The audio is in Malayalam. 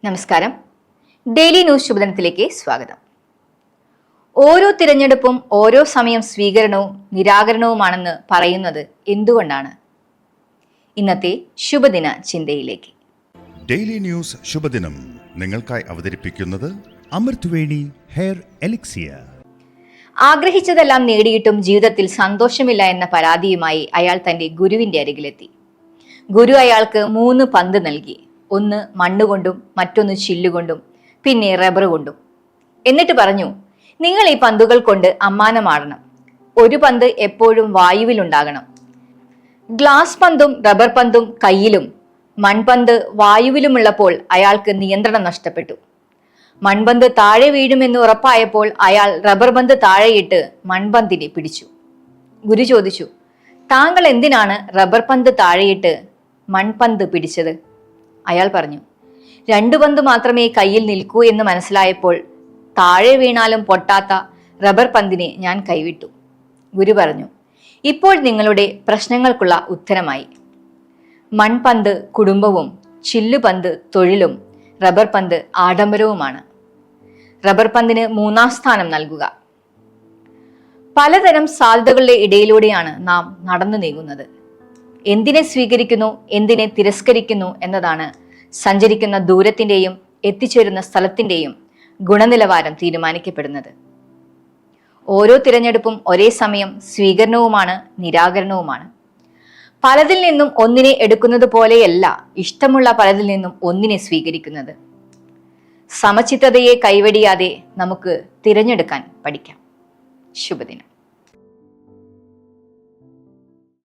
നമസ്കാരം. ഡെയിലി ന്യൂസ് ശുഭദിനത്തിലേക്ക് സ്വാഗതം. ഓരോ തിരഞ്ഞെടുപ്പും ഓരോ സമയം സ്വീകരണവും നിരാകരണവുമാണെന്ന് പറയുന്നത് എന്തുകൊണ്ടാണ്? ഇന്നത്തെ ശുഭദിന ചിന്തയിലേക്ക്. ഡെയിലി ന്യൂസ് ശുഭദിനം നിങ്ങൾക്കായി അവതരിപ്പിക്കുന്നത് അമൃത് വേണി ഹെയർ എലിക്സിയർ. ആഗ്രഹിച്ചതെല്ലാം നേടിയിട്ടും ജീവിതത്തിൽ സന്തോഷമില്ല എന്ന പരാതിയുമായി അയാൾ തന്റെ ഗുരുവിന്റെ അരികിലെത്തി. ഗുരു അയാൾക്ക് 3 പന്ത് നൽകി. ഒന്ന് മണ്ണുകൊണ്ടും മറ്റൊന്ന് ചില്ലുകൊണ്ടും പിന്നെ റബ്ബർ കൊണ്ടും. എന്നിട്ട് പറഞ്ഞു, നിങ്ങൾ ഈ പന്തുകൾ കൊണ്ട് അമ്മാനമാടണം. ഒരു പന്ത് എപ്പോഴും വായുവിലുണ്ടാകണം. ഗ്ലാസ് പന്തും റബ്ബർ പന്തും കയ്യിലും മൺപന്ത് വായുവിലുമുള്ളപ്പോൾ അയാൾക്ക് നിയന്ത്രണം നഷ്ടപ്പെട്ടു. മൺപന്ത് താഴെ വീഴുമെന്ന് ഉറപ്പായപ്പോൾ അയാൾ റബ്ബർ പന്ത് താഴെയിട്ട് മൺപന്തിനെ പിടിച്ചു. ഗുരു ചോദിച്ചു, താങ്കൾ എന്തിനാണ് റബ്ബർ പന്ത് താഴെയിട്ട് മൺപന്ത് പിടിച്ചത്? അയാൾ പറഞ്ഞു, 2 പന്ത് മാത്രമേ കയ്യിൽ നിൽക്കൂ എന്ന് മനസ്സിലായപ്പോൾ താഴെ വീണാലും പൊട്ടാത്ത റബ്ബർ പന്തിനെ ഞാൻ കൈവിട്ടു. ഗുരു പറഞ്ഞു, ഇപ്പോൾ നിങ്ങളുടെ പ്രശ്നങ്ങൾക്കുള്ള ഉത്തരമായി. മൺപന്ത് കുടുംബവും ചില്ലുപന്ത് തൊഴിലും റബ്ബർ പന്ത് ആഡംബരവുമാണ്. റബ്ബർ പന്തിന് 3ാം സ്ഥാനം നൽകുക. പലതരം സാധ്യതകളുടെ ഇടയിലൂടെയാണ് നാം നടന്നു നീങ്ങുന്നത്. എന്തിനെ സ്വീകരിക്കുന്നു, എന്തിനെ തിരസ്കരിക്കുന്നു എന്നതാണ് സഞ്ചരിക്കുന്ന ദൂരത്തിന്റെയും എത്തിച്ചേരുന്ന സ്ഥലത്തിന്റെയും ഗുണനിലവാരം തീരുമാനിക്കപ്പെടുന്നത്. ഓരോ തിരഞ്ഞെടുപ്പും ഒരേ സമയം സ്വീകരണവുമാണ് നിരാകരണവുമാണ്. പലതിൽ നിന്നും ഒന്നിനെ എടുക്കുന്നത് പോലെയല്ല ഇഷ്ടമുള്ള പലതിൽ നിന്നും ഒന്നിനെ സ്വീകരിക്കുന്നത്. സമചിത്തതയെ കൈവെടിയാതെ നമുക്ക് തിരഞ്ഞെടുക്കാൻ പഠിക്കാം. ശുഭദിനം.